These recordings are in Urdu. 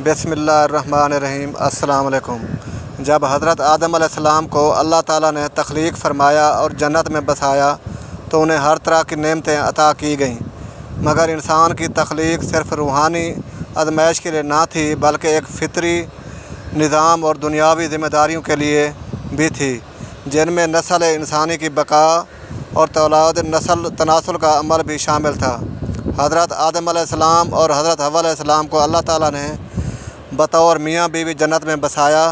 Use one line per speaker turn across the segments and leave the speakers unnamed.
بسم اللہ الرحمن الرحیم۔ السلام علیکم۔ جب حضرت آدم علیہ السلام کو اللہ تعالیٰ نے تخلیق فرمایا اور جنت میں بسایا تو انہیں ہر طرح کی نعمتیں عطا کی گئیں، مگر انسان کی تخلیق صرف روحانی آزمائش کے لیے نہ تھی بلکہ ایک فطری نظام اور دنیاوی ذمہ داریوں کے لیے بھی تھی، جن میں نسل انسانی کی بقا اور تولاد نسل تناسل کا عمل بھی شامل تھا۔ حضرت آدم علیہ السلام اور حضرت حوا علیہ السلام کو اللہ تعالیٰ نے بطور میاں بیوی جنت میں بسایا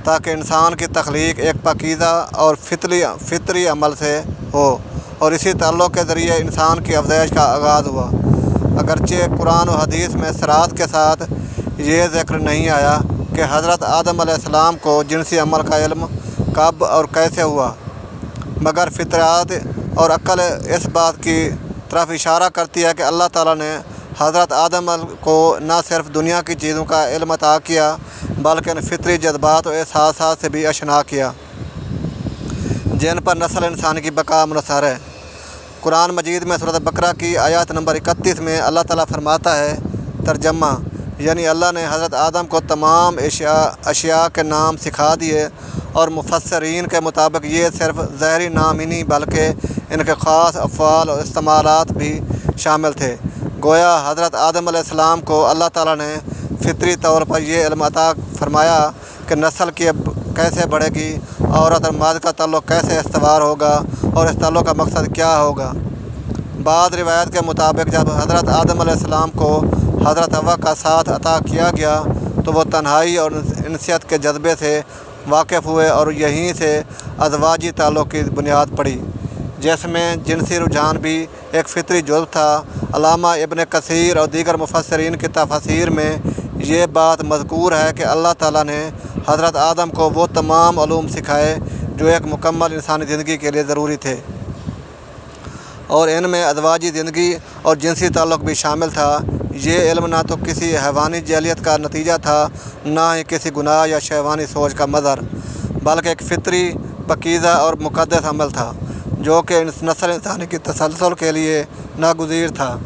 تاکہ انسان کی تخلیق ایک پاکیزہ اور فطری عمل سے ہو، اور اسی تعلق کے ذریعے انسان کی افزائش کا آغاز ہوا۔ اگرچہ قرآن و حدیث میں صراحت کے ساتھ یہ ذکر نہیں آیا کہ حضرت آدم علیہ السلام کو جنسی عمل کا علم کب اور کیسے ہوا، مگر فطرت اور عقل اس بات کی طرف اشارہ کرتی ہے کہ اللہ تعالیٰ نے حضرت آدم کو نہ صرف دنیا کی چیزوں کا علم عطا کیا بلکہ فطری جذبات و احساسات سے بھی آشنا کیا، جن پر نسل انسانی کی بقا منحصر ہے۔ قرآن مجید میں سورۃ بقرہ کی آیت نمبر 31 میں اللہ تعالیٰ فرماتا ہے، ترجمہ یعنی اللہ نے حضرت آدم کو تمام اشیاء کے نام سکھا دیے، اور مفسرین کے مطابق یہ صرف ظاہری نام ہی نہیں بلکہ ان کے خاص افعال اور استعمالات بھی شامل تھے۔ گویا حضرت آدم علیہ السلام کو اللہ تعالیٰ نے فطری طور پر یہ علم عطا فرمایا کہ نسل کی کیسے بڑھے گی، عورت اور مرد کا تعلق کیسے استوار ہوگا اور اس تعلق کا مقصد کیا ہوگا۔ بعض روایت کے مطابق جب حضرت آدم علیہ السلام کو حضرت حوا کا ساتھ عطا کیا گیا تو وہ تنہائی اور انسیت کے جذبے سے واقف ہوئے اور یہیں سے ازواجی تعلق کی بنیاد پڑی، جس میں جنسی رجحان بھی ایک فطری جزو تھا۔ علامہ ابن کثیر اور دیگر مفسرین کی تفاسیر میں یہ بات مذکور ہے کہ اللہ تعالیٰ نے حضرت آدم کو وہ تمام علوم سکھائے جو ایک مکمل انسانی زندگی کے لیے ضروری تھے، اور ان میں ازواجی زندگی اور جنسی تعلق بھی شامل تھا۔ یہ علم نہ تو کسی حیوانی جہلیت کا نتیجہ تھا، نہ ہی کسی گناہ یا شیطانی سوچ کا مظہر، بلکہ ایک فطری پاکیزہ اور مقدس عمل تھا جو کہ نسل انسانی کی تسلسل کے لیے ناگزیر تھا۔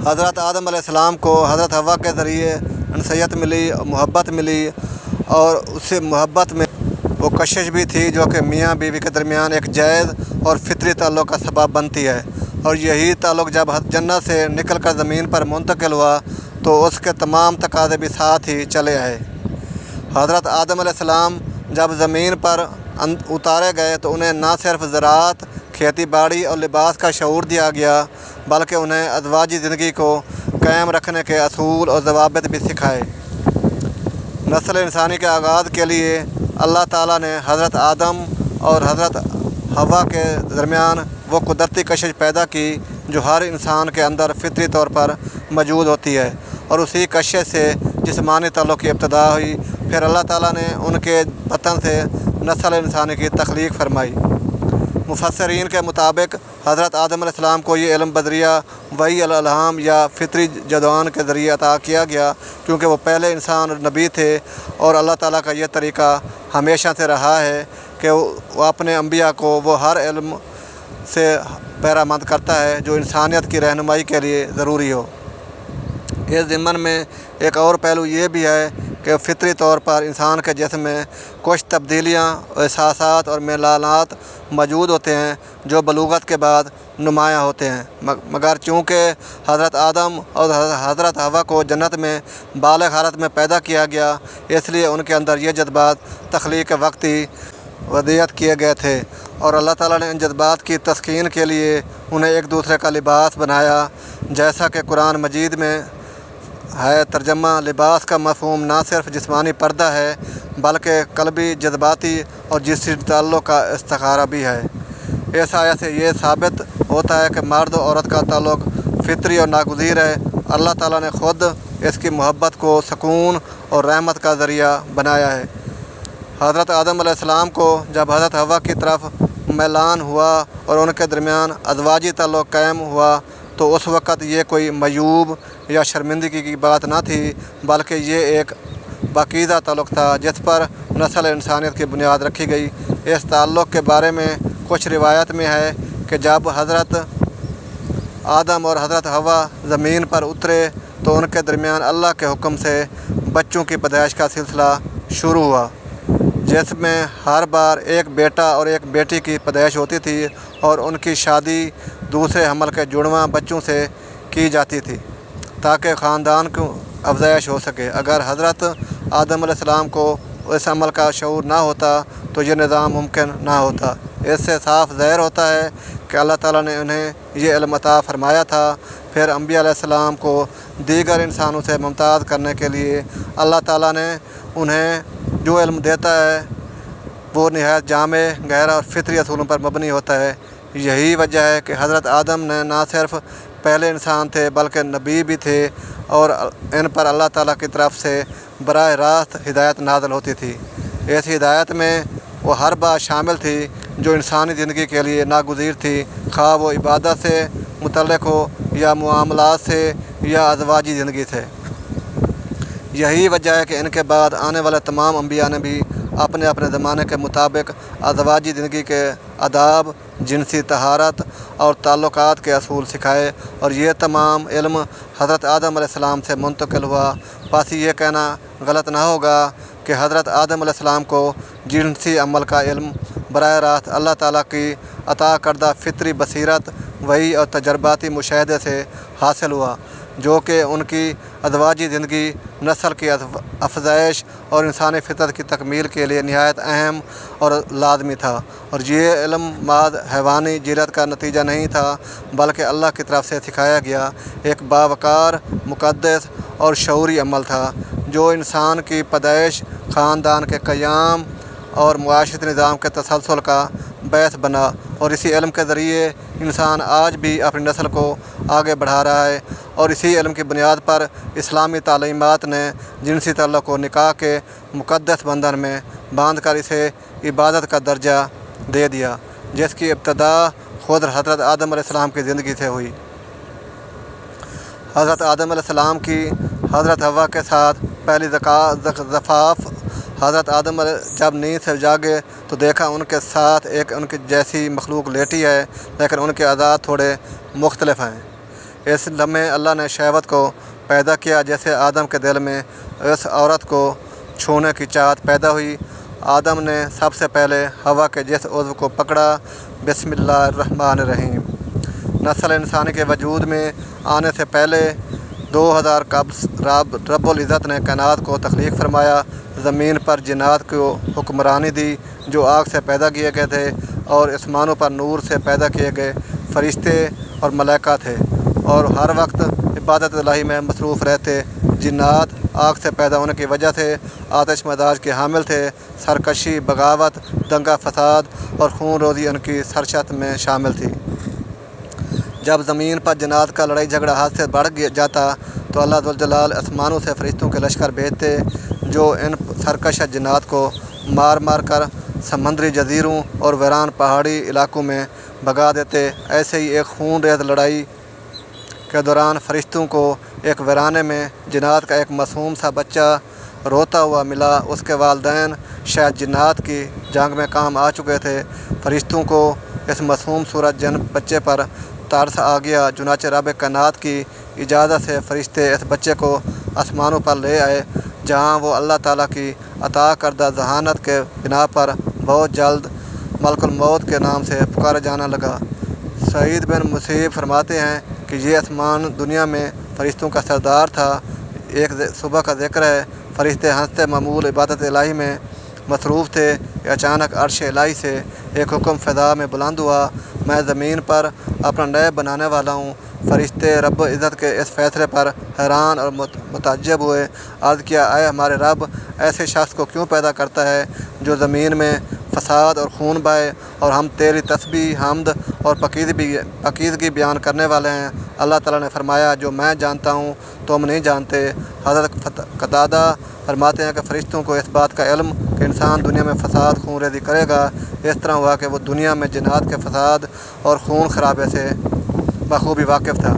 حضرت آدم علیہ السلام کو حضرت حوا کے ذریعے انسیت ملی، محبت ملی، اور اس محبت میں وہ کشش بھی تھی جو کہ میاں بیوی کے درمیان ایک جائز اور فطری تعلق کا سبب بنتی ہے، اور یہی تعلق جب جنت سے نکل کر زمین پر منتقل ہوا تو اس کے تمام تقاضے بھی ساتھ ہی چلے آئے۔ حضرت آدم علیہ السلام جب زمین پر اتارے گئے تو انہیں نہ صرف زراعت، کھیتی باڑی اور لباس کا شعور دیا گیا بلکہ انہیں ازواجی زندگی کو قائم رکھنے کے اصول اور ضوابط بھی سکھائے۔ نسل انسانی کے آغاز کے لیے اللہ تعالیٰ نے حضرت آدم اور حضرت حوا کے درمیان وہ قدرتی کشش پیدا کی جو ہر انسان کے اندر فطری طور پر موجود ہوتی ہے، اور اسی کشش سے جسمانی تعلق کی ابتدا ہوئی۔ پھر اللہ تعالیٰ نے ان کے بطن سے نسل انسانی کی تخلیق فرمائی۔ مفسرین کے مطابق حضرت آدم علیہ السلام کو یہ علم بذریعہ وحی الالہام یا فطری جدوان کے ذریعے عطا کیا گیا، کیونکہ وہ پہلے انسان اور نبی تھے، اور اللہ تعالیٰ کا یہ طریقہ ہمیشہ سے رہا ہے کہ وہ اپنے انبیاء کو وہ ہر علم سے پیرامند کرتا ہے جو انسانیت کی رہنمائی کے لیے ضروری ہو۔ اس ضمن میں ایک اور پہلو یہ بھی ہے کہ فطری طور پر انسان کے جسم میں کچھ تبدیلیاں، احساسات اور میلانات موجود ہوتے ہیں جو بلوغت کے بعد نمایاں ہوتے ہیں، مگر چونکہ حضرت آدم اور حضرت حوا کو جنت میں بالغ حالت میں پیدا کیا گیا، اس لیے ان کے اندر یہ جذبات تخلیق کے وقت ہی ودیعت کیے گئے تھے، اور اللہ تعالیٰ نے ان جذبات کی تسکین کے لیے انہیں ایک دوسرے کا لباس بنایا، جیسا کہ قرآن مجید میں ہے۔ ترجمہ لباس کا مفہوم نہ صرف جسمانی پردہ ہے بلکہ قلبی، جذباتی اور جنسی تعلق کا استعارہ بھی ہے۔ اس آیت سے یہ ثابت ہوتا ہے کہ مرد و عورت کا تعلق فطری اور ناگزیر ہے۔ اللہ تعالیٰ نے خود اس کی محبت کو سکون اور رحمت کا ذریعہ بنایا ہے۔ حضرت آدم علیہ السلام کو جب حضرت حوا کی طرف میلان ہوا اور ان کے درمیان ازواجی تعلق قائم ہوا تو اس وقت یہ کوئی معیوب یا شرمندگی کی بات نہ تھی بلکہ یہ ایک پاکیزہ تعلق تھا جس پر نسل انسانیت کی بنیاد رکھی گئی۔ اس تعلق کے بارے میں کچھ روایت میں ہے کہ جب حضرت آدم اور حضرت حوا زمین پر اترے تو ان کے درمیان اللہ کے حکم سے بچوں کی پیدائش کا سلسلہ شروع ہوا، جس میں ہر بار ایک بیٹا اور ایک بیٹی کی پیدائش ہوتی تھی اور ان کی شادی دوسرے حمل کے جڑواں بچوں سے کی جاتی تھی تاکہ خاندان کو افزائش ہو سکے۔ اگر حضرت آدم علیہ السلام کو اس عمل کا شعور نہ ہوتا تو یہ نظام ممکن نہ ہوتا۔ اس سے صاف ظاہر ہوتا ہے کہ اللہ تعالیٰ نے انہیں یہ علم عطا فرمایا تھا۔ پھر انبیاء علیہ السلام کو دیگر انسانوں سے ممتاز کرنے کے لیے اللہ تعالیٰ نے انہیں جو علم دیتا ہے وہ نہایت جامع، گہرا اور فطری اصولوں پر مبنی ہوتا ہے۔ یہی وجہ ہے کہ حضرت آدم نے نہ صرف پہلے انسان تھے بلکہ نبی بھی تھے، اور ان پر اللہ تعالیٰ کی طرف سے براہ راست ہدایت نازل ہوتی تھی۔ اس ہدایت میں وہ ہر بات شامل تھی جو انسانی زندگی کے لیے ناگزیر تھی، خواہ وہ عبادت سے متعلق ہو یا معاملات سے یا ازواجی زندگی سے۔ یہی وجہ ہے کہ ان کے بعد آنے والے تمام انبیاء نے بھی اپنے اپنے زمانے کے مطابق ازواجی زندگی کے آداب، جنسی طہارت اور تعلقات کے اصول سکھائے، اور یہ تمام علم حضرت آدم علیہ السلام سے منتقل ہوا۔ بس یہ کہنا غلط نہ ہوگا کہ حضرت آدم علیہ السلام کو جنسی عمل کا علم براہ راست اللہ تعالیٰ کی عطا کردہ فطری بصیرت، وحی اور تجرباتی مشاہدے سے حاصل ہوا، جو کہ ان کی ازواجی زندگی، نسل کی افزائش اور انسانی فطرت کی تکمیل کے لیے نہایت اہم اور لازمی تھا۔ اور یہ علم محض حیوانی جرات کا نتیجہ نہیں تھا بلکہ اللہ کی طرف سے سکھایا گیا ایک باوقار، مقدس اور شعوری عمل تھا جو انسان کی پیدائش، خاندان کے قیام اور معاشرتی نظام کے تسلسل کا باعث بنا، اور اسی علم کے ذریعے انسان آج بھی اپنی نسل کو آگے بڑھا رہا ہے۔ اور اسی علم کی بنیاد پر اسلامی تعلیمات نے جنسی تعلق کو نکاح کے مقدس بندھن میں باندھ کر اسے عبادت کا درجہ دے دیا، جس کی ابتدا خود حضرت آدم علیہ السلام کی زندگی سے ہوئی۔ حضرت آدم علیہ السلام کی حضرت حوا کے ساتھ پہلی زفاف۔ حضرت آدم جب نیند سے جاگے تو دیکھا ان کے ساتھ ایک ان کی جیسی مخلوق لیٹی ہے، لیکن ان کے اعضاء تھوڑے مختلف ہیں۔ اس لمحے اللہ نے شہوت کو پیدا کیا، جیسے آدم کے دل میں اس عورت کو چھونے کی چاہت پیدا ہوئی۔ آدم نے سب سے پہلے حوا کے جس عضو کو پکڑا، بسم اللہ الرحمن الرحیم۔ نسل انسانی کے وجود میں آنے سے پہلے 2000 قبل رب العزت نے کائنات کو تخلیق فرمایا، زمین پر جنات کو حکمرانی دی جو آگ سے پیدا کیے گئے تھے، اور آسمانوں پر نور سے پیدا کیے گئے فرشتے اور ملائکہ تھے، اور ہر وقت عبادت الہی میں مصروف رہتے۔ جنات آگ سے پیدا ہونے کی وجہ سے آتش مزاج کے حامل تھے، سرکشی، بغاوت، دنگا فساد اور خون روزی ان کی سرشت میں شامل تھی۔ جب زمین پر جنات کا لڑائی جھگڑا حد سے بڑھ جاتا تو اللہ ذوالجلال آسمانوں سے فرشتوں کے لشکر بھیجتے جو ان سرکش جنات کو مار مار کر سمندری جزیروں اور ویران پہاڑی علاقوں میں بھگا دیتے۔ ایسے ہی ایک خون ریز لڑائی کے دوران فرشتوں کو ایک ویرانے میں جنات کا ایک معصوم سا بچہ روتا ہوا ملا۔ اس کے والدین شاید جنات کی جنگ میں کام آ چکے تھے۔ فرشتوں کو اس معصوم صورت جن بچے پر ترس آ گیا، چنانچہ رب کائنات کی اجازت سے فرشتے اس بچے کو آسمانوں پر لے آئے، جہاں وہ اللہ تعالیٰ کی عطا کردہ ذہانت کے بنا پر بہت جلد ملک الموت کے نام سے پکارا جانا لگا۔ سعید بن مسیب فرماتے ہیں کہ یہ آسمان دنیا میں فرشتوں کا سردار تھا۔ ایک صبح کا ذکر ہے، فرشتے ہنستے معمول عبادت الہی میں مصروف تھے کہ اچانک عرش الہی سے ایک حکم فضا میں بلند ہوا، میں زمین پر اپنا نائب بنانے والا ہوں۔ فرشتے رب عزت کے اس فیصلے پر حیران اور متعجب ہوئے۔ عرض کیا، اے ہمارے رب، ایسے شخص کو کیوں پیدا کرتا ہے جو زمین میں فساد اور خون بہائے، اور ہم تیری تسبیح، حمد اور پاکیزگی بیان کرنے والے ہیں۔ اللہ تعالیٰ نے فرمایا، جو میں جانتا ہوں تم نہیں جانتے۔ حضرت قتادہ فرماتے ہیں کہ فرشتوں کو اس بات کا علم کہ انسان دنیا میں فساد خون ریزی کرے گا اس طرح ہوا کہ وہ دنیا میں جنات کے فساد اور خون خرابے سے بخوبی واقف تھا۔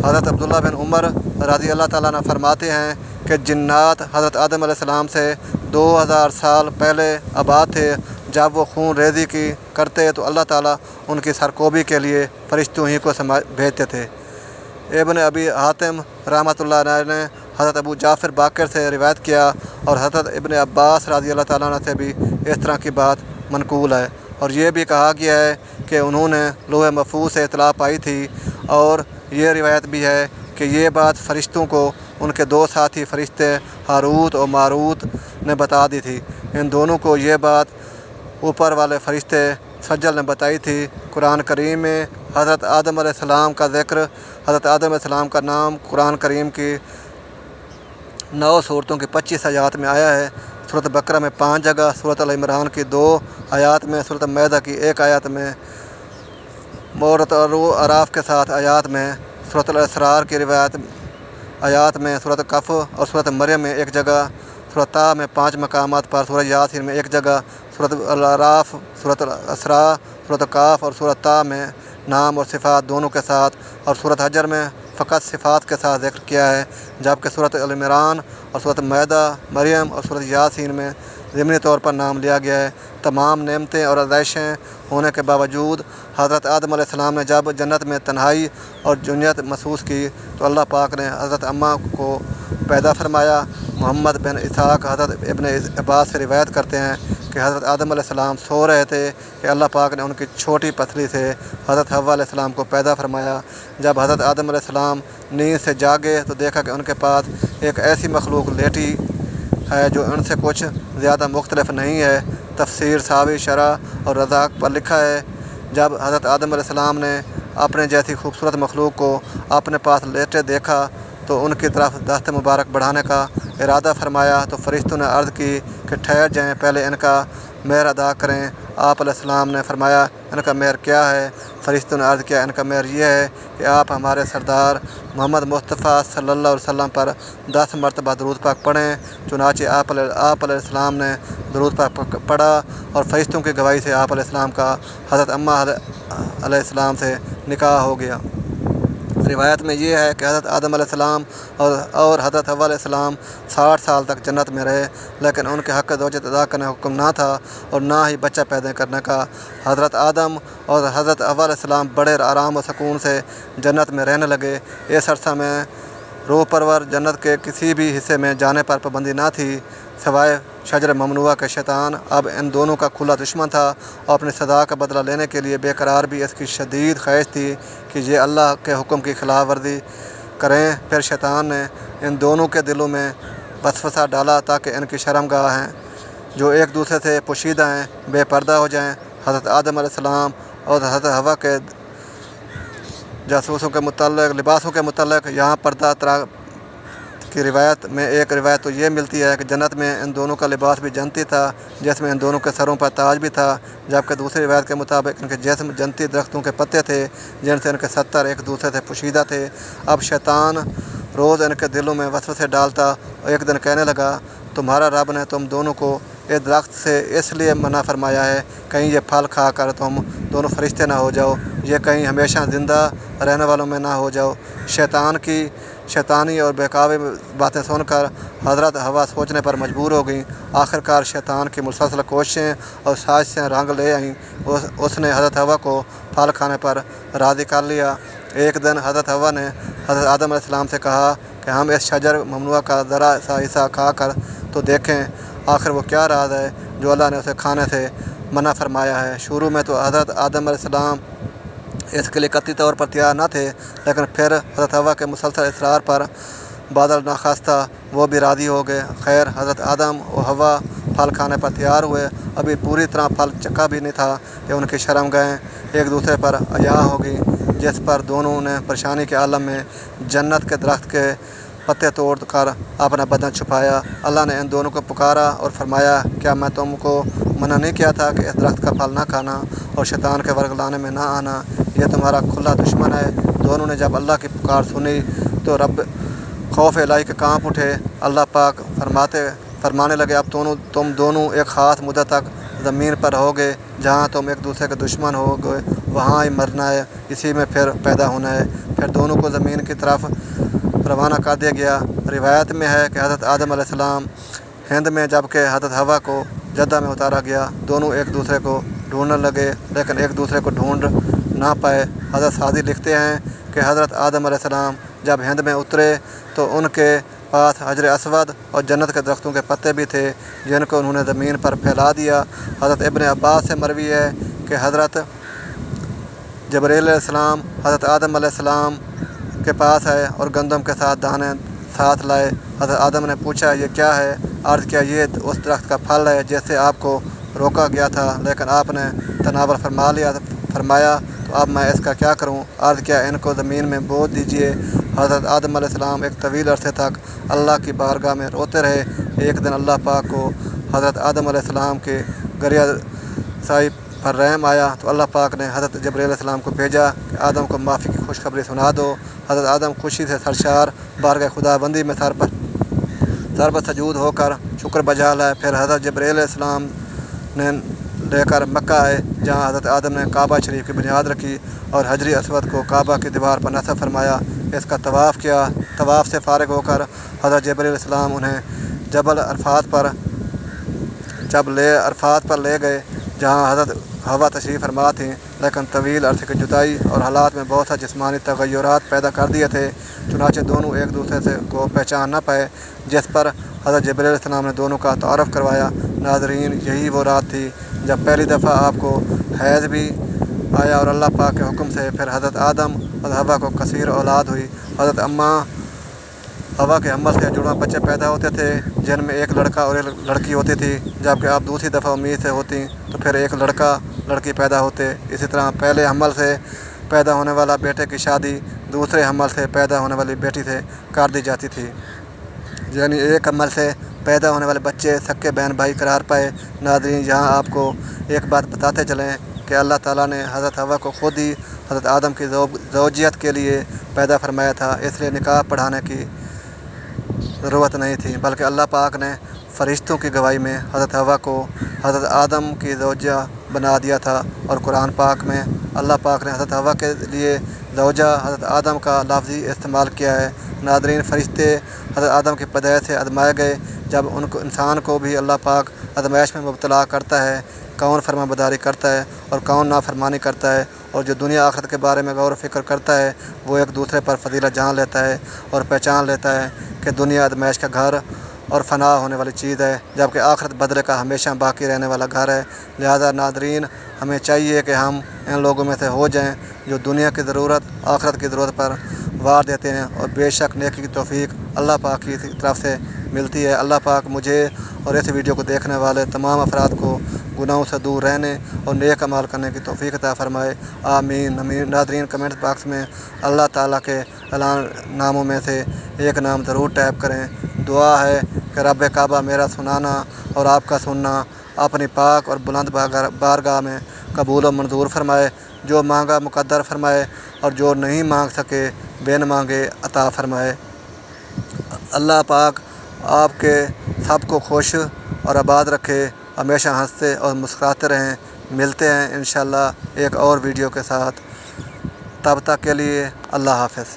حضرت عبداللہ بن عمر رضی اللہ تعالیٰ عنہ فرماتے ہیں کہ جنات حضرت آدم علیہ السلام سے 2000 سال پہلے آباد تھے۔ جب وہ خون ریزی کی کرتے تو اللہ تعالیٰ ان کی سرکوبی کے لیے فرشتوں ہی کو بھیجتے تھے۔ ابن ابی حاتم رحمۃ اللہ علیہ نے حضرت ابو جعفر باقر سے روایت کیا اور حضرت ابن عباس رضی اللہ تعالیٰ عنہ سے بھی اس طرح کی بات منقول ہے، اور یہ بھی کہا گیا ہے کہ انہوں نے لوح محفوظ سے اطلاع پائی تھی، اور یہ روایت بھی ہے کہ یہ بات فرشتوں کو ان کے دو ساتھی فرشتے ہاروت اور ماروت نے بتا دی تھی۔ ان دونوں کو یہ بات اوپر والے فرشتے سجل نے بتائی تھی۔ قرآن کریم میں حضرت آدم علیہ السلام کا ذکر، حضرت آدم علیہ السلام کا نام قرآن کریم کی 9 صورتوں کی 25 آیات میں آیا ہے۔ سورۃ بقرہ میں 5 جگہ، سورۃ ال عمران کی 2 آیات میں، سورۃ مائدہ کی 1 آیات میں، سورۃ اعراف کے 7 آیات میں، سورۃ الاسرار کی روایت آیات میں، سورۃ کہف اور سورۃ مریم میں 1 جگہ، سورۃ طٰ میں 5 مقامات پر، سورۃ یاسین میں 1 جگہ، سورۃ الاعراف، سورۃ الاسراء، سورۃ کہف اور سورۃ طٰ میں نام اور صفات دونوں کے ساتھ، اور سورۃ حجر میں فقط صفات کے ساتھ ذکر کیا ہے، جبکہ سورۃ ال عمران اور سورۃ مائدہ، مریم اور سورۃ یاسین میں ضمنی طور پر نام لیا گیا ہے۔ تمام نعمتیں اور آزائشیں ہونے کے باوجود حضرت آدم علیہ السلام نے جب جنت میں تنہائی اور جنت محسوس کی تو اللہ پاک نے حضرت اماں کو پیدا فرمایا۔ محمد بن اسحاق حضرت ابن عباس سے روایت کرتے ہیں کہ حضرت آدم علیہ السلام سو رہے تھے کہ اللہ پاک نے ان کی چھوٹی پتلی سے حضرت حوا علیہ السلام کو پیدا فرمایا۔ جب حضرت آدم علیہ السلام نیند سے جاگے تو دیکھا کہ ان کے پاس ایک ایسی مخلوق لیٹی ہے جو ان سے کچھ زیادہ مختلف نہیں ہے۔ تفسیر ساوی شرح اور رزاق پر لکھا ہے، جب حضرت آدم علیہ السلام نے اپنے جیسی خوبصورت مخلوق کو اپنے پاس لیٹے دیکھا تو ان کی طرف دست مبارک بڑھانے کا ارادہ فرمایا تو فرشتوں نے عرض کی کہ ٹھہر جائیں، پہلے ان کا مہر ادا کریں۔ آپ علیہ السلام نے فرمایا ان کا مہر کیا ہے؟ فرشتوں نے عرض کیا ان کا مہر یہ ہے کہ آپ ہمارے سردار محمد مصطفیٰ صلی اللہ علیہ وسلم پر 10 مرتبہ درود پاک پڑھیں۔ چنانچہ آپ علیہ السلام نے درود پاک پڑھا اور فرشتوں کی گواہی سے آپ علیہ السلام کا حضرت اماں علیہ السلام سے نکاح ہو گیا۔ روایت میں یہ ہے کہ حضرت آدم علیہ السلام اور حضرت حوا علیہ السلام 60 سال تک جنت میں رہے، لیکن ان کے حق زوجت ادا کرنے کا حکم نہ تھا اور نہ ہی بچہ پیدا کرنے کا۔ حضرت آدم اور حضرت حوا علیہ السلام بڑے آرام و سکون سے جنت میں رہنے لگے۔ اس عرصہ میں روح پرور جنت کے کسی بھی حصے میں جانے پر پابندی نہ تھی سوائے شجر ممنوعہ کے۔ شیطان اب ان دونوں کا کھلا دشمن تھا اور اپنی سزا کا بدلہ لینے کے لیے بے قرار بھی اس کی شدید خواہش تھی کہ یہ اللہ کے حکم کی خلاف ورزی کریں۔ پھر شیطان نے ان دونوں کے دلوں میں وسوسہ ڈالا تاکہ ان کی شرمگاہ ہیں جو ایک دوسرے سے پوشیدہ ہیں بے پردہ ہو جائیں۔ حضرت آدم علیہ السلام اور حضرت حوا کے جاسوسوں کے متعلق لباسوں کے متعلق یہاں پردہ کی روایت میں ایک روایت تو یہ ملتی ہے کہ جنت میں ان دونوں کا لباس بھی جنتی تھا جس میں ان دونوں کے سروں پر تاج بھی تھا، جبکہ دوسری روایت کے مطابق ان کے جسم جنتی درختوں کے پتے تھے جن سے ان کے ستر ایک دوسرے سے پوشیدہ تھے۔ اب شیطان روز ان کے دلوں میں وسوسے ڈالتا اور ایک دن کہنے لگا تمہارا رب نے تم دونوں کو اس درخت سے اس لیے منع فرمایا ہے کہیں یہ پھل کھا کر تم دونوں فرشتے نہ ہو جاؤ، یہ کہیں ہمیشہ زندہ رہنے والوں میں نہ ہو جاؤ۔ شیطان کی شیطانی اور بہکاوی باتیں سن کر حضرت حوا سوچنے پر مجبور ہو گئیں۔ آخرکار شیطان کی مسلسل کوششیں اور سازشیں رنگ لے آئیں۔ اس نے حضرت حوا کو پھل کھانے پر راضی کر لیا۔ ایک دن حضرت حوا نے حضرت آدم علیہ السلام سے کہا کہ ہم اس شجر ممنوعہ کا ذرا سا حصہ کھا کر تو دیکھیں آخر وہ کیا راز ہے جو اللہ نے اسے کھانے سے منع فرمایا ہے۔ شروع میں تو حضرت آدم علیہ السلام اس کے لیے قطعی طور پر تیار نہ تھے، لیکن پھر حضرت حوا کے مسلسل اصرار پر بادل ناخواستہ وہ بھی راضی ہو گئے۔ خیر حضرت آدم و حوا پھل کھانے پر تیار ہوئے۔ ابھی پوری طرح پھل چکھا بھی نہیں تھا کہ ان کی شرمگاہیں ایک دوسرے پر عیاں ہو گئیں، جس پر دونوں نے پریشانی کے عالم میں جنت کے درخت کے پتے توڑ کر اپنا بدن چھپایا۔ اللہ نے ان دونوں کو پکارا اور فرمایا کیا میں تم کو منع نہیں کیا تھا کہ اس درخت کا پھل نہ کھانا اور شیطان کے ورگلانے میں نہ آنا؟ یہ تمہارا کھلا دشمن ہے۔ دونوں نے جب اللہ کی پکار سنی تو رب خوف الہی کے کانپ اٹھے۔ اللہ پاک فرمانے لگے اب تم دونوں ایک خاص مدت تک زمین پر رہو گے، جہاں تم ایک دوسرے کے دشمن ہو گئے وہاں ہی مرنا ہے، اسی میں پھر پیدا ہونا ہے۔ پھر دونوں کو زمین کی طرف روانہ کر دیا گیا۔ روایت میں ہے کہ حضرت آدم علیہ السلام ہند میں جبکہ حضرت حوا کو جدہ میں اتارا گیا۔ دونوں ایک دوسرے کو ڈھونڈنے لگے لیکن ایک دوسرے کو ڈھونڈ نہ پائے۔ حضرت سعدی لکھتے ہیں کہ حضرت آدم علیہ السلام جب ہند میں اترے تو ان کے پاس حجر اسود اور جنت کے درختوں کے پتے بھی تھے جن کو انہوں نے زمین پر پھیلا دیا۔ حضرت ابن عباس سے مروی ہے کہ حضرت جبرائیل علیہ السلام حضرت آدم علیہ السلام کے پاس آئے اور گندم کے ساتھ دانے ساتھ لائے۔ حضرت آدم نے پوچھا یہ کیا ہے؟ عرض کیا یہ اس درخت کا پھل ہے جس سے آپ کو روکا گیا تھا لیکن آپ نے تناول فرمایا تو اب میں اس کا کیا کروں؟ عرض کیا ان کو زمین میں بو دیجئے۔ حضرت آدم علیہ السلام ایک طویل عرصے تک اللہ کی بارگاہ میں روتے رہے۔ ایک دن اللہ پاک کو حضرت آدم علیہ السلام کے گریہ سائی پر رحم آیا تو اللہ پاک نے حضرت جبرائیل علیہ السلام کو بھیجا کہ آدم کو معافی کی خوشخبری سنا دو۔ حضرت آدم خوشی سے سرشار بارگاہ خدا بندی میں سر پر سجود ہو کر شکر بجا لائے۔ پھر حضرت جبرائیل علیہ السلام نے لے کر مکہ آئے جہاں حضرت آدم نے کعبہ شریف کی بنیاد رکھی اور حجری اسود کو کعبہ کی دیوار پر نصب فرمایا، اس کا طواف کیا۔ طواف سے فارغ ہو کر حضرت جبرائیل علیہ السلام انہیں جبل عرفات پر لے گئے جہاں حضرت ہوا تشریف فرما تھیں، لیکن طویل عرصے کی جدائی اور حالات میں بہت سا جسمانی تغیرات پیدا کر دیے تھے، چنانچہ دونوں ایک دوسرے کو پہچان نہ پائے، جس پر حضرت جبرائیل علیہ السلام نے دونوں کا تعارف کروایا۔ ناظرین، یہی وہ رات تھی جب پہلی دفعہ آپ کو حیض بھی آیا اور اللہ پاک کے حکم سے پھر حضرت آدم اور ہوا کو کثیر اولاد ہوئی۔ حضرت اماں ہوا کے حمل سے جڑواں بچے پیدا ہوتے تھے جن میں ایک لڑکا اور ایک لڑکی ہوتی تھی، جبکہ آپ دوسری دفعہ امید سے ہوتی تو پھر ایک لڑکا لڑکی پیدا ہوتے۔ اسی طرح پہلے حمل سے پیدا ہونے والا بیٹے کی شادی دوسرے حمل سے پیدا ہونے والی بیٹی سے کر دی جاتی تھی، یعنی ایک حمل سے پیدا ہونے والے بچے سکے بہن بھائی قرار پائے۔ ناظرین، یہاں آپ کو ایک بات بتاتے چلیں کہ اللہ تعالیٰ نے حضرت ہوا کو خود ہی حضرت آدم کی زوجیت کے لیے پیدا فرمایا تھا، اس لیے نکاح پڑھانے کی ضرورت نہیں تھی، بلکہ اللہ پاک نے فرشتوں کی گواہی میں حضرت ہوا کو حضرت آدم کی زوجہ بنا دیا تھا، اور قرآن پاک میں اللہ پاک نے حضرت ہوا کے لیے زوجہ حضرت آدم کا لفظی استعمال کیا ہے۔ ناظرین، فرشتے حضرت آدم کی پیدائش سے آزمائے گئے، جب انسان کو بھی اللہ پاک آزمائش میں مبتلا کرتا ہے، کون فرما برداری کرتا ہے اور کون نافرمانی کرتا ہے، اور جو دنیا آخرت کے بارے میں غور و فکر کرتا ہے وہ ایک دوسرے پر فضیلت جان لیتا ہے اور پہچان لیتا ہے کہ دنیا آزمائش کا گھر اور فنا ہونے والی چیز ہے، جبکہ آخرت بدلے کا ہمیشہ باقی رہنے والا گھر ہے۔ لہذا ناظرین، ہمیں چاہیے کہ ہم ان لوگوں میں سے ہو جائیں جو دنیا کی ضرورت آخرت کی ضرورت پر وار دیتے ہیں، اور بے شک نیکی کی توفیق اللہ پاک کی طرف سے ملتی ہے۔ اللہ پاک مجھے اور اس ویڈیو کو دیکھنے والے تمام افراد کو گناہوں سے دور رہنے اور نیک اعمال کرنے کی توفیق عطا فرمائے، آمین۔ ناظرین، کمنٹ باکس میں اللہ تعالیٰ کے اعلان ناموں میں سے ایک نام ضرور ٹائپ کریں۔ دعا ہے کہ رب کعبہ میرا سنانا اور آپ کا سننا اپنی پاک اور بلند بارگاہ میں قبول و منظور فرمائے، جو مانگا مقدر فرمائے اور جو نہیں مانگ سکے بن مانگے عطا فرمائے۔ اللہ پاک آپ کے سب کو خوش اور آباد رکھے، ہمیشہ ہنستے اور مسکراتے رہیں۔ ملتے ہیں انشاءاللہ ایک اور ویڈیو کے ساتھ، تب تک کے لیے اللہ حافظ۔